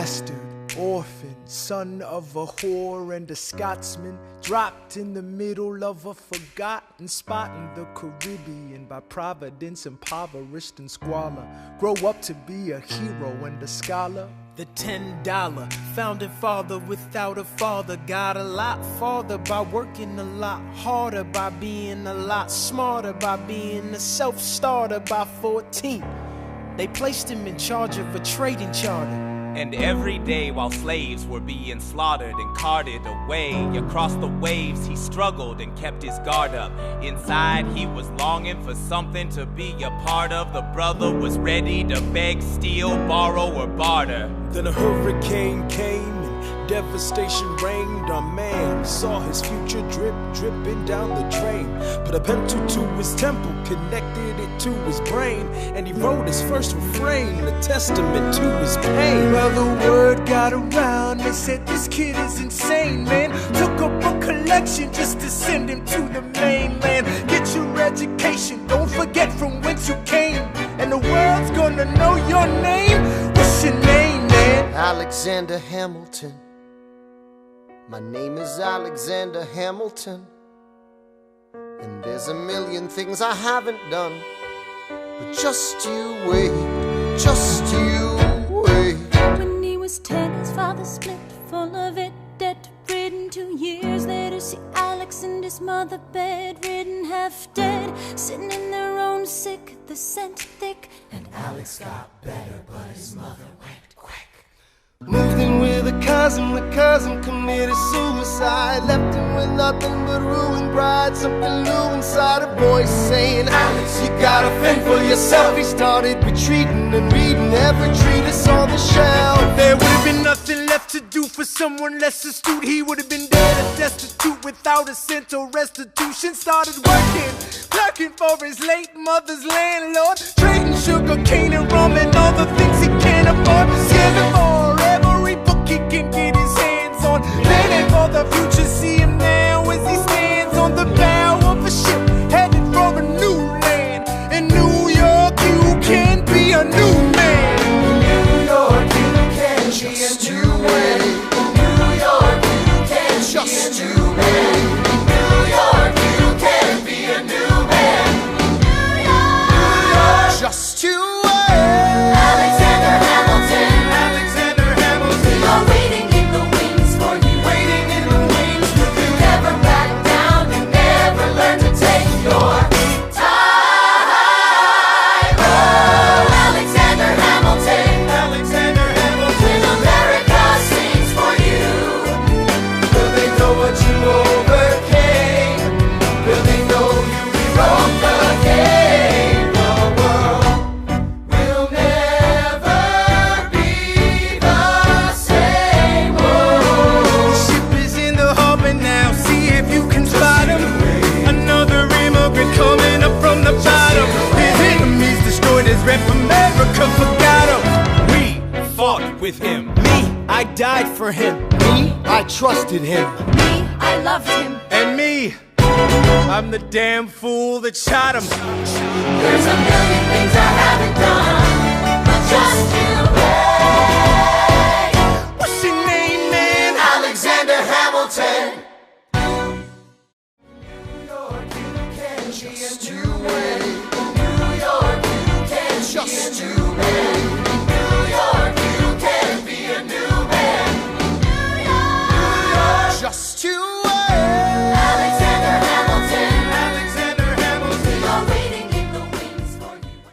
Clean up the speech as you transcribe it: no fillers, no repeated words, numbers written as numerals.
bastard, orphan, son of a whore and a Scotsman, dropped in the middle of a forgotten spot in the Caribbean, by providence impoverished and squalor, grow up to be a hero and a scholar. The $10 founding father without a father got a lot farther by working a lot harder, by being a lot smarter, by being a self-starter. By 14, they placed him in charge of a trading charter. And every day while slaves were being slaughtered and carted away across the waves, he struggled and kept his guard up. Inside he was longing for something to be a part of. The brother was ready to beg, steal, borrow, or barter. Then a hurricane came and devastation reigned. Our man saw his future dripping down the drain. Put a pencil to his temple, connected it to his brain, and he wrote his first refrain, a testament to his pain. Well, the word got around, they said this kid is insane, man. Took up a collection just to send him to the mainland. Get your education, don't forget from whence you came, and the world's gonna know your name. What's your name, man? Alexander Hamilton. My name is Alexander Hamilton, and there's a million things I haven't done, but just you wait, just you wait. When he was 10, his father split, full of it, debt-ridden. 2 years later, see Alex and his mother bedridden, half dead, sitting in their own sick, the scent thick. And Alex got better, but his mother went quick. Moved in with a cousin, the cousin committed suicide. Left him with nothing but ruined pride. Something new inside, a voice saying, Alex, you gotta fend for yourself. He started retreating and reading every treatise on the shelf. There would have been nothing left to do for someone less astute. He would have been dead and destitute without a cent or restitution. Started working, clerking for his late mother's landlord, trading sugar cane and rum and all the things he can't afford. Scamming for every book he can get his hands on, planning for the future. See him now as he stands on the bow of a ship, headed for a new land. In New York you can be a new man. In New York you can be a new man. In New York you can just be a new man. In New York you can be a new man. New York, Just you Alexander Hamilton, Alexander Hamilton, you're waiting in the wings for you. waiting in the wings for you. You never back down, you never learn to take your time. Oh, Alexander Hamilton, Alexander Hamilton, when America sings for you. Will they know what you overcame? Will they know you rewrote the game? The world will never be the same. the ship is in the harbor now, see if you can spot him. Another immigrant coming up from the bottom. His enemies destroyed his rep, America forgot him. We fought with him, me, I died for him. Me, I trusted him. Me, I loved him. And me, I'm the damn fool that shot him. There's a million things I haven't done, but just you wait. What's your name, man? Alexander Hamilton. Just you wait. New York you can just you